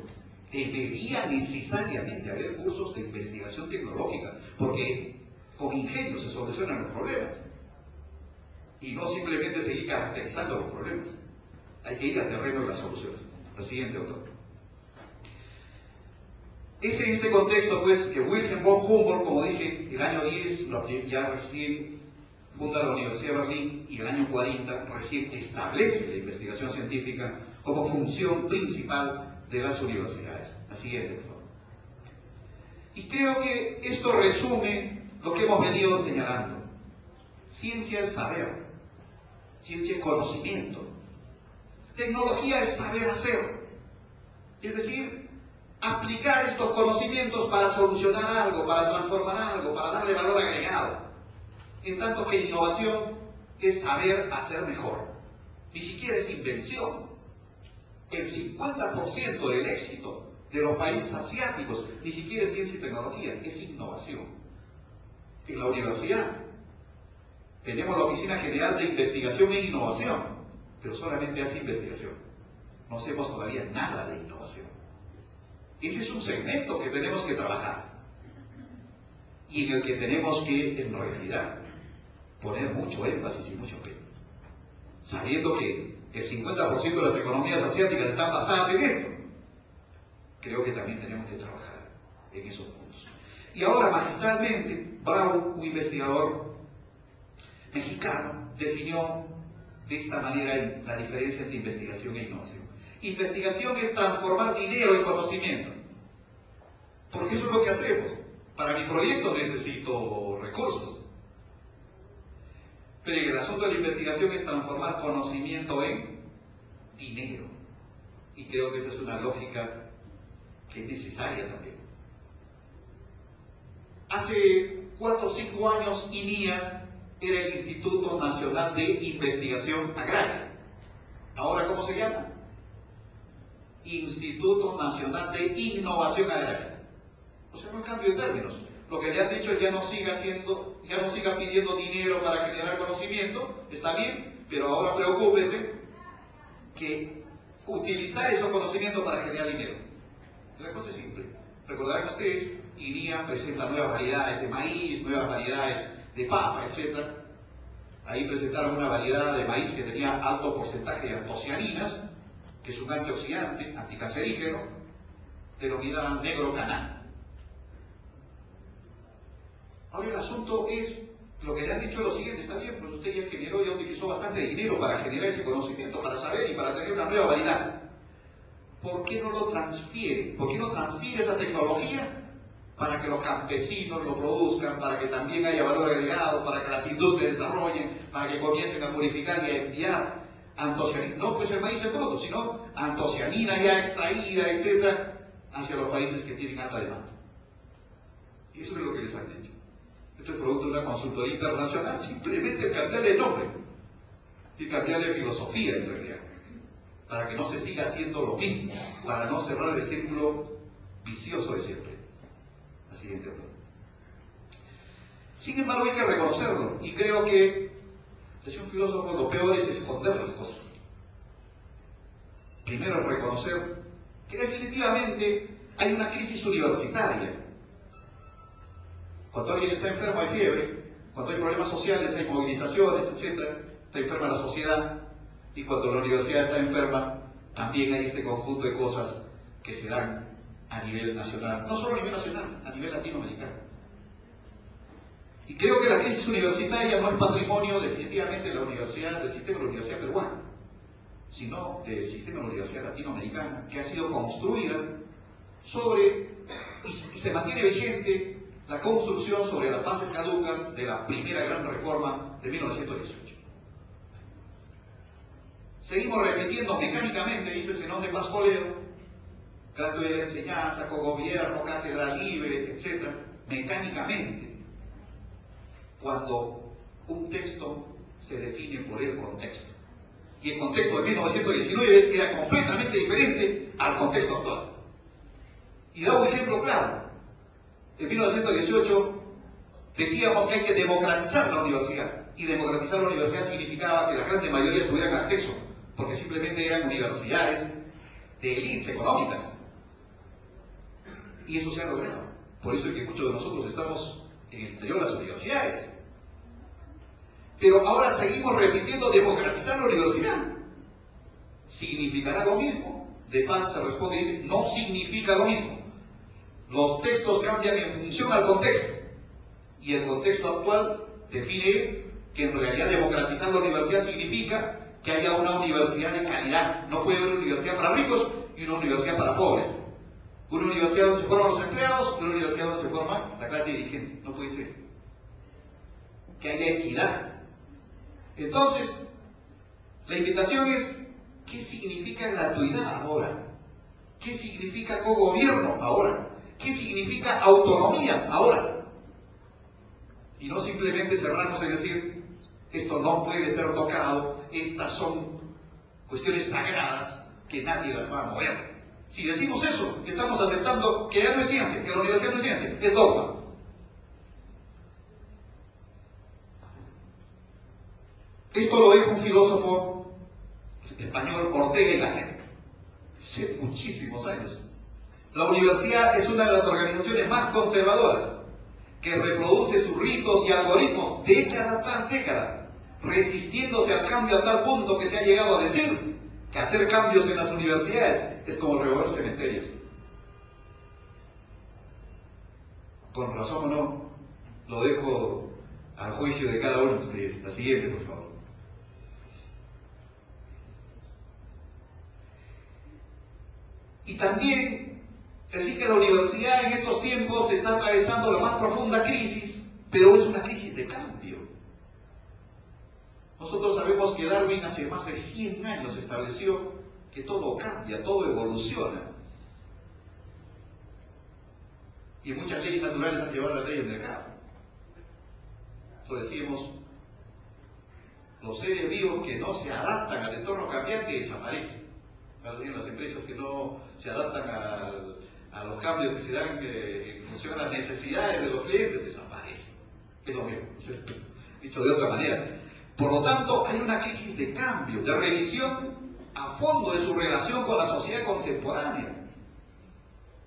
debería necesariamente haber cursos de investigación tecnológica, porque con ingenio se solucionan los problemas y no simplemente seguir caracterizando los problemas. Hay que ir al terreno de las soluciones. La siguiente, doctor. Es en este contexto, pues, que Wilhelm von Humboldt, como dije, el año 10, ya recién funda la Universidad de Berlín, y el año 40 recién establece la investigación científica como función principal de las universidades. La siguiente, por favor. Y creo que esto resume lo que hemos venido señalando. Ciencia es saber, ciencia es conocimiento. Tecnología es saber hacer, es decir, aplicar estos conocimientos para solucionar algo, para transformar algo, para darle valor agregado. En tanto que innovación es saber hacer mejor. Ni siquiera es invención. El 50% del éxito de los países asiáticos ni siquiera es ciencia y tecnología, es innovación. En la universidad tenemos la Oficina General de Investigación e Innovación, pero solamente hace investigación. No hacemos todavía nada de innovación. Ese es un segmento que tenemos que trabajar y en el que tenemos que, en realidad, poner mucho énfasis y mucho empeño, sabiendo que el 50% de las economías asiáticas están basadas en esto. Creo que también tenemos que trabajar en esos puntos. Y ahora, magistralmente, Brown, un investigador mexicano, definió de esta manera la diferencia entre investigación e innovación. Investigación es transformar dinero en conocimiento, porque eso es lo que hacemos. Para mi proyecto necesito recursos, pero el asunto de la investigación es transformar conocimiento en dinero, y creo que esa es una lógica que es necesaria también. Hace 4 o 5 años INIA era el Instituto Nacional de Investigación Agraria. ¿Ahora cómo se llama? Instituto Nacional de Innovación Agraria. O sea, no cambio de términos. Lo que le han dicho es ya no siga pidiendo dinero para generar conocimiento, está bien, pero ahora preocúpese que utilizar esos conocimientos para generar dinero. La cosa es simple. Recordarán ustedes, INIA presenta nuevas variedades de maíz, nuevas variedades de papa, etc. Ahí presentaron una variedad de maíz que tenía alto porcentaje de antocianinas, que es un antioxidante, anticancerígeno, denominada negro canal. Ahora el asunto es, lo que le han dicho es lo siguiente: está bien, pues usted ya generó, ya utilizó bastante dinero para generar ese conocimiento, para saber y para tener una nueva variedad. ¿Por qué no lo transfiere? ¿Por qué no transfiere esa tecnología para que los campesinos lo produzcan, para que también haya valor agregado, para que las industrias desarrollen, para que comiencen a purificar y a enviar antocianina? No pues el maíz en bruto, sino antocianina ya extraída, etcétera, hacia los países que tienen alta demanda. Y eso es lo que les han dicho. Esto es producto de una consultoría internacional, simplemente cambiarle el nombre y cambiarle filosofía en realidad, para que no se siga haciendo lo mismo, para no cerrar el círculo vicioso de siempre. La siguiente pregunta. Sin embargo, hay que reconocerlo, y creo que, decía un filósofo, lo peor es esconder las cosas. Primero, reconocer que definitivamente hay una crisis universitaria. Cuando alguien está enfermo hay fiebre, cuando hay problemas sociales hay movilizaciones, etc. Está enferma la sociedad, y cuando la universidad está enferma también hay este conjunto de cosas que se dan a nivel nacional, no solo a nivel nacional, a nivel latinoamericano. Y creo que la crisis universitaria no es patrimonio definitivamente de la universidad, del sistema de la universidad peruana, sino del sistema de la universidad latinoamericana, que ha sido construida sobre, y se mantiene vigente, la construcción sobre las bases caducas de la primera gran reforma de 1918. Seguimos repitiendo mecánicamente, dice Zenón de Paz Toledo, trato de la enseñanza, cogobierno, cátedra libre, etc., mecánicamente, cuando un texto se define por el contexto. Y el contexto de 1919 era completamente diferente al contexto actual. Y da un ejemplo claro. En 1918 decíamos que hay que democratizar la universidad. Y democratizar la universidad significaba que la gran mayoría tuvieran acceso, porque simplemente eran universidades de élites económicas. Y eso se ha logrado. Por eso es que muchos de nosotros estamos en el interior de las universidades. Pero ahora seguimos repitiendo democratizar la universidad. ¿Significará lo mismo? De Paz se responde y dice, no significa lo mismo. Los textos cambian en función al contexto. Y el contexto actual define que en realidad democratizar la universidad significa que haya una universidad de calidad. No puede haber una universidad para ricos y una universidad para pobres. Una universidad donde se forman los empleados y una universidad donde se forma la clase dirigente. No puede ser. Que haya equidad. Entonces, la invitación es, ¿qué significa gratuidad ahora? ¿Qué significa cogobierno ahora? ¿Qué significa autonomía ahora? Y no simplemente cerrarnos y decir, esto no puede ser tocado, estas son cuestiones sagradas que nadie las va a mover. Si decimos eso, estamos aceptando que ya no es ciencia, que la universidad no es ciencia, es dogma. Esto lo dijo un filósofo español, Ortega y Gasset, hace muchísimos años. La universidad es una de las organizaciones más conservadoras, que reproduce sus ritos y algoritmos década tras década, resistiéndose al cambio a tal punto que se ha llegado a decir que hacer cambios en las universidades es como remover cementerios. Con razón o no, lo dejo al juicio de cada uno de ustedes. La siguiente, por favor. Y también decir que la universidad en estos tiempos está atravesando la más profunda crisis, pero es una crisis de cambio. Nosotros sabemos que Darwin hace más de 100 años estableció que todo cambia, todo evoluciona. Y muchas leyes naturales han llevado a la ley del mercado. Entonces decimos, los seres vivos que no se adaptan al entorno cambiante desaparecen. Las empresas que no se adaptan a los cambios que se dan en función a las necesidades de los clientes desaparecen. Es lo mismo, dicho de otra manera. Por lo tanto, hay una crisis de cambio, de revisión a fondo de su relación con la sociedad contemporánea.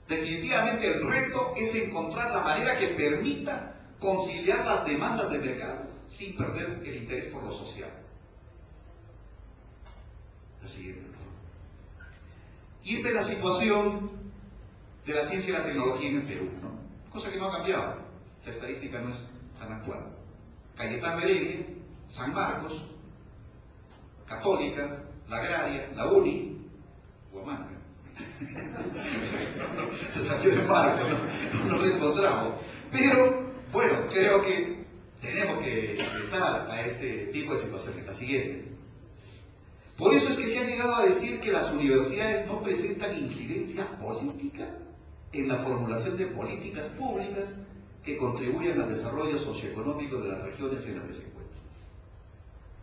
Definitivamente el reto es encontrar la manera que permita conciliar las demandas del mercado sin perder el interés por lo social. La siguiente. Y esta es la situación de la ciencia y la tecnología en el Perú, ¿no? Cosa que no ha cambiado, la estadística no es tan actual. Cayetano Heredia, San Marcos, Católica, la Agraria, la UNI, Huamanga. Se salió de marco, no lo encontramos. Pero, bueno, creo que tenemos que empezar a este tipo de situaciones. La siguiente. Por eso es que se ha llegado a decir que las universidades no presentan incidencia política en la formulación de políticas públicas que contribuyan al desarrollo socioeconómico de las regiones en las que se encuentran.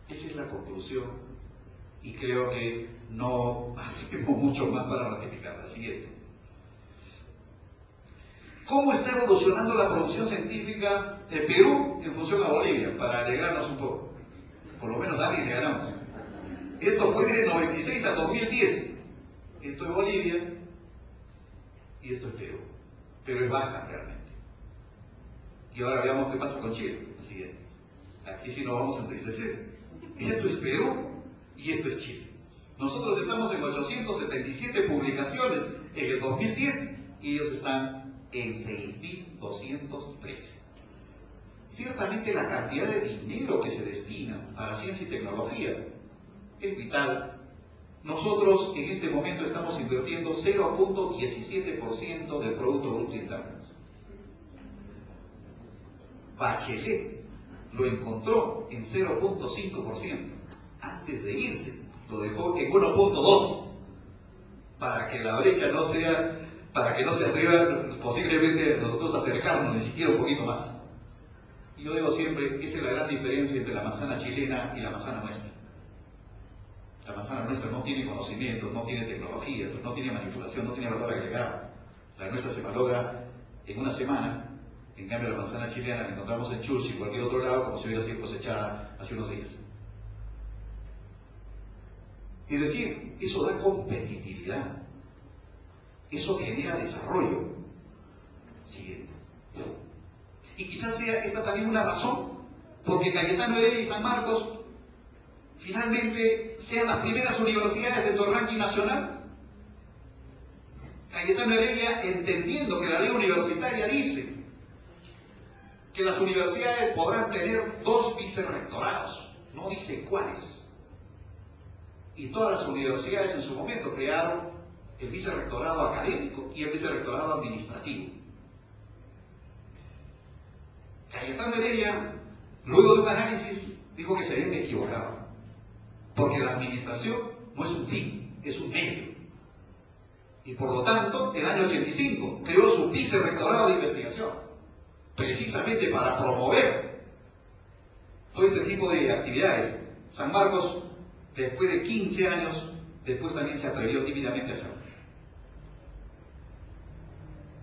Esa es la conclusión y creo que no hacemos mucho más para ratificarla. Siguiente. ¿Cómo está evolucionando la producción científica de Perú en función a Bolivia? Para alegrarnos un poco. Por lo menos a alguien le ganamos. Esto fue de 96 a 2010. Esto es Bolivia y esto es Perú. Pero es baja realmente. Y ahora veamos qué pasa con Chile. Así que aquí sí nos vamos a entristecer. Esto es Perú y esto es Chile. Nosotros estamos en 877 publicaciones en el 2010 y ellos están en 6.213. Ciertamente la cantidad de dinero que se destina a la ciencia y tecnología es vital. Nosotros en este momento estamos invirtiendo 0.17% del Producto Bruto Interno. Bachelet lo encontró en 0.5%. Antes de irse, lo dejó en 1.2%, para que la brecha no sea, para que no se atreva posiblemente nosotros acercarnos ni siquiera un poquito más. Y yo digo siempre, esa es la gran diferencia entre la manzana chilena y la manzana nuestra. La manzana nuestra no tiene conocimiento, no tiene tecnología, no tiene manipulación, no tiene valor agregado. La nuestra se malogra en una semana. En cambio, la manzana chilena la encontramos en Churchill y cualquier otro lado como si hubiera sido cosechada hace unos días. Es decir, eso da competitividad. Eso genera desarrollo. Siguiente. Y quizás sea esta también una razón porque Cayetano Heredia y San Marcos finalmente sean las primeras universidades de todo el ranking nacional. Cayetano Heredia, entendiendo que la ley universitaria dice que las universidades podrán tener 2 vicerrectorados, no dice cuáles. Y todas las universidades en su momento crearon el vicerrectorado académico y el vicerrectorado administrativo. Cayetano Heredia, luego de un análisis, dijo que se habían equivocado, porque la administración no es un fin, es un medio. Y por lo tanto, en el año 85 creó su vicerrectorado de investigación, precisamente para promover todo este tipo de actividades. San Marcos, después de 15 años, después también se atrevió tímidamente a hacerlo.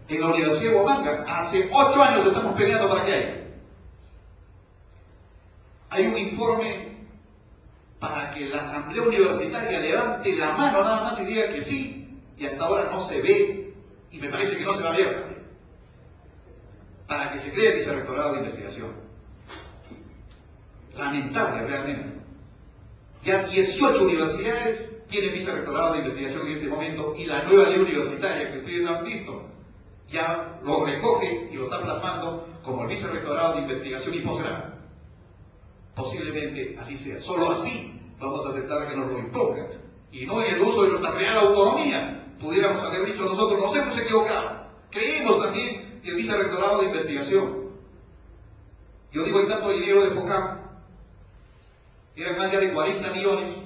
En la Universidad de Huamanga, hace 8 años estamos peleando para que haya. Hay un informe para que la Asamblea Universitaria levante la mano nada más y diga que sí, y hasta ahora no se ve, y me parece que no se va a ver también, para que se cree el vicerrectorado de investigación. Lamentable realmente. Ya 18 universidades tienen vicerrectorado de investigación en este momento, y la nueva ley universitaria que ustedes han visto ya lo recoge y lo está plasmando como el vicerrectorado de investigación y posgrado. Posiblemente así sea. Solo así vamos a aceptar que nos lo impongan. Y no en el uso de nuestra real autonomía. Pudiéramos haber dicho nosotros, nos hemos equivocado. Creemos también en el vicerrectorado de investigación. Yo digo, hay tanto dinero de FOCAM, eran más de 40 millones,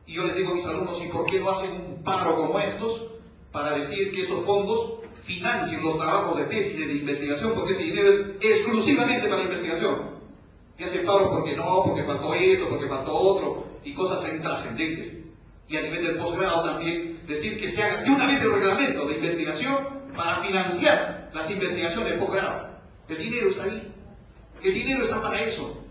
y yo les digo a mis alumnos, ¿y por qué no hacen un paro como estos para decir que esos fondos financien los trabajos de tesis y de investigación, porque ese dinero es exclusivamente para investigación? Y hacen paro porque no, porque faltó esto, porque faltó otro, y cosas intrascendentes. Y a nivel del posgrado también, decir que se haga de una vez el reglamento de investigación para financiar las investigaciones de posgrado. El dinero está ahí. El dinero está para eso.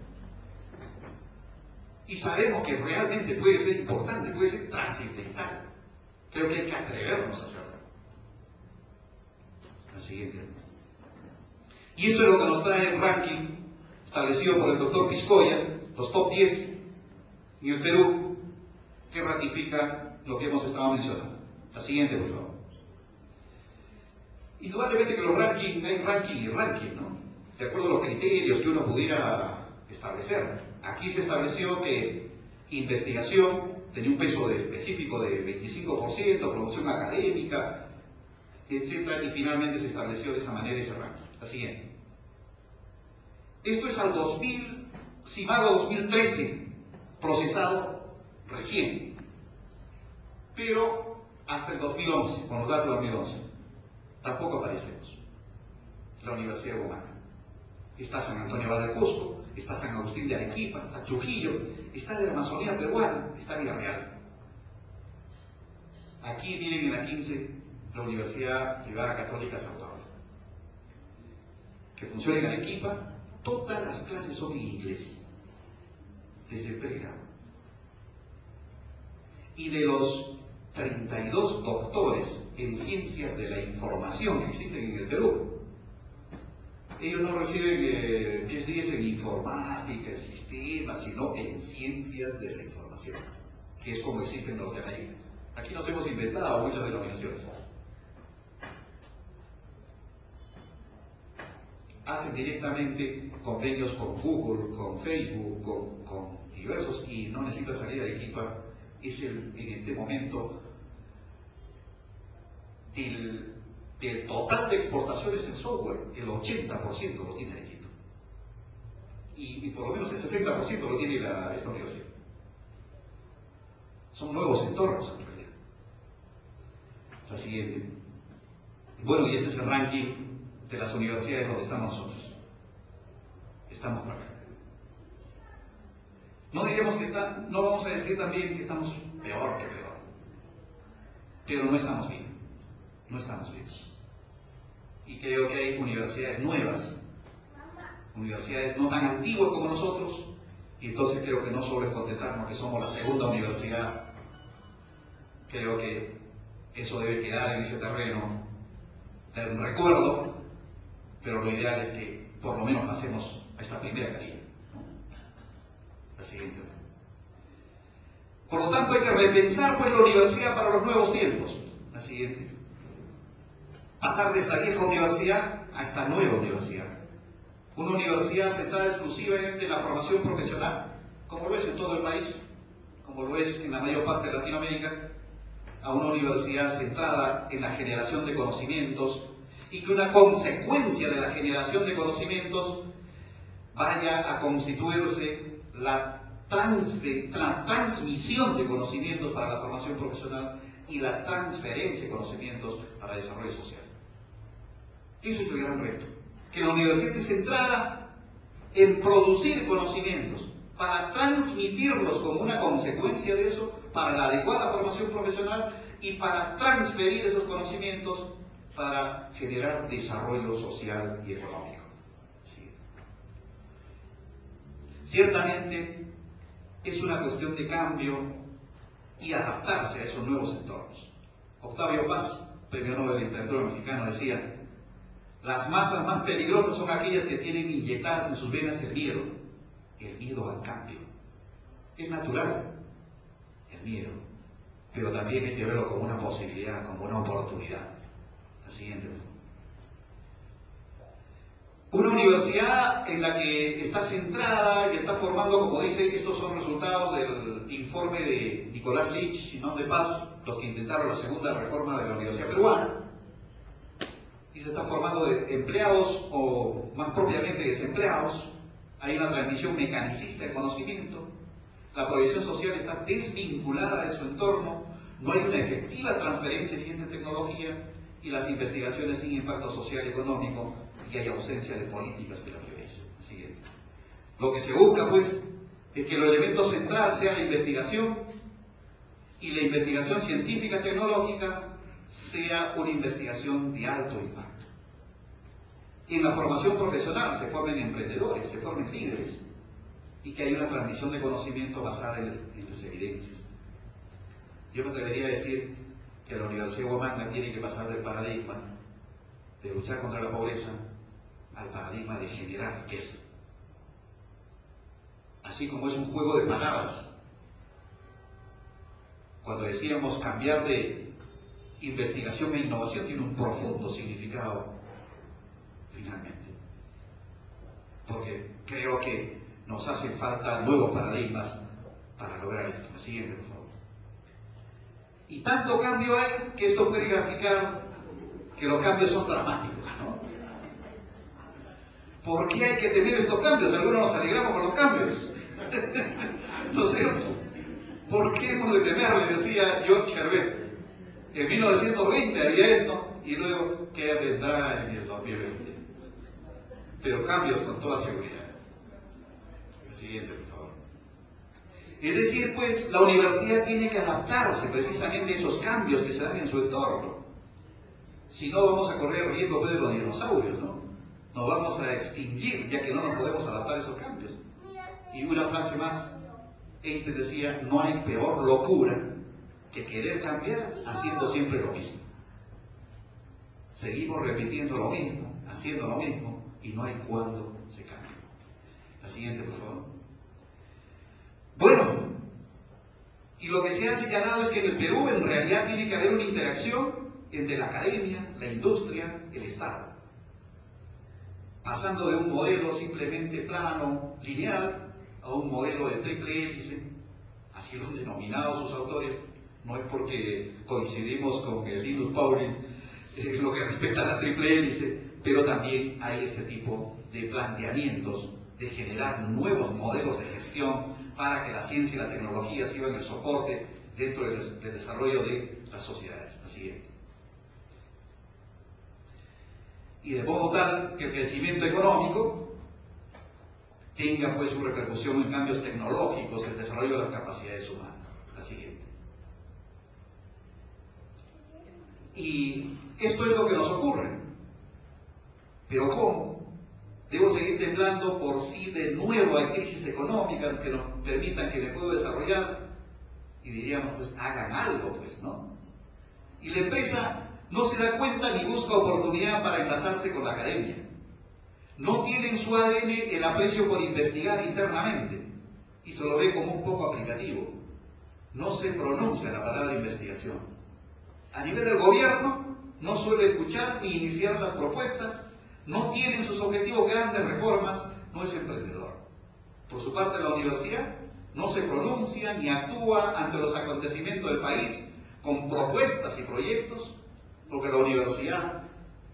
Y sabemos que realmente puede ser importante, puede ser trascendental. Creo que hay que atrevernos a hacerlo. La siguiente. Y esto es lo que nos trae el ranking establecido por el doctor Piscoya, los top 10 en el Perú, que ratifica lo que hemos estado mencionando. La siguiente, por favor. Indudablemente que los rankings, hay ranking y ranking, ¿no? De acuerdo a los criterios que uno pudiera establecer. Aquí se estableció que investigación tenía un peso específico de 25%, producción académica, etc. Y finalmente se estableció de esa manera ese ranking. La siguiente. Esto es al 2000, CIMADO 2013, procesado recién, pero hasta el 2011, con los datos de 2011, tampoco aparecemos. La Universidad de Huamanga. Está San Antonio Abad del Cusco, está San Agustín de Arequipa, está Trujillo, está de la Amazonía peruana, está Villarreal. Aquí miren en la 15, la Universidad Privada Católica San Pablo, que funciona en Arequipa. Todas las clases son en inglés, desde el pregrado. Y de los 32 doctores en ciencias de la información que existen en el Perú, ellos no reciben PhDs en informática, en sistemas, sino en ciencias de la información, que es como existe en Norteamérica. Aquí nos hemos inventado muchas denominaciones. Hacen directamente convenios con Google, con Facebook, con diversos, y no necesitan salir de Arequipa. Es en este momento del total de exportaciones en software, el 80% lo tiene Arequipa. Y por lo menos el 60% lo tiene esta universidad. Son nuevos entornos en realidad. La siguiente. Bueno, y este es el ranking de las universidades donde estamos nosotros. Estamos por acá. No diríamos que no vamos a decir también que estamos peor que peor, pero no estamos bien. No estamos bien. Y creo que hay universidades nuevas, universidades no tan antiguas como nosotros, y entonces creo que no solo es contentarnos que somos la segunda universidad, creo que eso debe quedar en ese terreno del recuerdo, pero lo ideal es que por lo menos pasemos a esta primera carilla, ¿no? La siguiente. Por lo tanto hay que repensar pues la universidad para los nuevos tiempos. La siguiente. Pasar de esta vieja universidad a esta nueva universidad. Una universidad centrada exclusivamente en la formación profesional, como lo es en todo el país, como lo es en la mayor parte de Latinoamérica, a una universidad centrada en la generación de conocimientos, y que una consecuencia de la generación de conocimientos vaya a constituirse la transmisión de conocimientos para la formación profesional y la transferencia de conocimientos para el desarrollo social. Ese es el gran reto, que la universidad esté centrada en producir conocimientos para transmitirlos como una consecuencia de eso para la adecuada formación profesional y para transferir esos conocimientos para generar desarrollo social y económico. Sí. Ciertamente es una cuestión de cambio y adaptarse a esos nuevos entornos. Octavio Paz, premio Nobel de Literatura mexicano, decía: las masas más peligrosas son aquellas que tienen inyectadas en sus venas el miedo al cambio. Es natural el miedo, pero también hay que verlo como una posibilidad, como una oportunidad. La siguiente. Una universidad en la que está centrada y está formando, como dice, estos son resultados del informe de Nicolás Lich y Simón de Paz, los que intentaron la segunda reforma de la Universidad Peruana, y se está formando de empleados o más propiamente desempleados. Hay una transmisión mecanicista de conocimiento, la proyección social está desvinculada de su entorno, no hay una efectiva transferencia de ciencia y tecnología, y las investigaciones sin impacto social y económico, y hay ausencia de políticas que la prioricen. Siguiente. Lo que se busca, pues, es que el elemento central sea la investigación, y la investigación científica tecnológica sea una investigación de alto impacto. En la formación profesional se formen emprendedores, se formen líderes, y que haya una transmisión de conocimiento basada en las evidencias. Yo me atrevería a decir que la Universidad de Huamanga tiene que pasar del paradigma de luchar contra la pobreza al paradigma de generar riqueza. Así como es un juego de palabras. Cuando decíamos cambiar de investigación e innovación tiene un profundo significado, finalmente. Porque creo que nos hacen falta nuevos paradigmas para lograr esto. La siguiente, por favor. Y tanto cambio hay que esto puede graficar que los cambios son dramáticos, ¿no? ¿Por qué hay que tener estos cambios? Algunos nos alegramos con los cambios. ¿No es cierto? ¿Por qué hemos de temer? Le decía George Herbert. En 1920 había esto, y luego, ¿qué vendrá en el 2020? Pero cambios con toda seguridad. El siguiente, por favor. Es decir, pues, la universidad tiene que adaptarse precisamente a esos cambios que se dan en su entorno. Si no, vamos a correr riesgo pues, de los dinosaurios, ¿no? Nos vamos a extinguir, ya que no nos podemos adaptar a esos cambios. Y una frase más, Einstein decía, no hay peor locura que querer cambiar haciendo siempre lo mismo. Seguimos repitiendo lo mismo, haciendo lo mismo, y no hay cuándo se cambie. La siguiente, por favor. Bueno, y lo que se ha señalado es que en el Perú en realidad tiene que haber una interacción entre la academia, la industria, el Estado. Pasando de un modelo simplemente plano, lineal, a un modelo de triple hélice, así lo han denominado sus autores. No es porque coincidimos con el Linus Pauling, lo que respecta a la triple hélice, pero también hay este tipo de planteamientos de generar nuevos modelos de gestión para que la ciencia y la tecnología sirvan el soporte dentro del desarrollo de las sociedades. La siguiente. Y de modo tal que el crecimiento económico tenga pues su repercusión en cambios tecnológicos, el desarrollo de las capacidades humanas. La siguiente. Y esto es lo que nos ocurre. Pero ¿cómo? Debo seguir temblando por si de nuevo hay crisis económica que nos permitan que me puedo desarrollar. Y diríamos, pues hagan algo, pues, ¿no? Y la empresa no se da cuenta ni busca oportunidad para enlazarse con la academia. No tiene en su ADN el aprecio por investigar internamente y se lo ve como un poco aplicativo. No se pronuncia la palabra investigación. A nivel del gobierno no suele escuchar ni iniciar las propuestas, no tiene en sus objetivos grandes reformas, no es emprendedor. Por su parte la universidad no se pronuncia ni actúa ante los acontecimientos del país con propuestas y proyectos, porque la universidad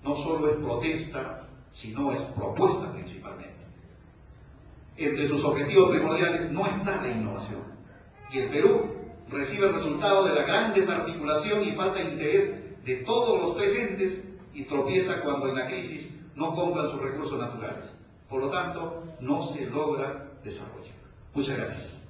no solo es protesta, sino es propuesta principalmente. Entre sus objetivos primordiales no está la innovación. Y el Perú recibe el resultado de la gran desarticulación y falta de interés de todos los presentes y tropieza cuando en la crisis no compran sus recursos naturales. Por lo tanto, no se logra desarrollo. Muchas gracias.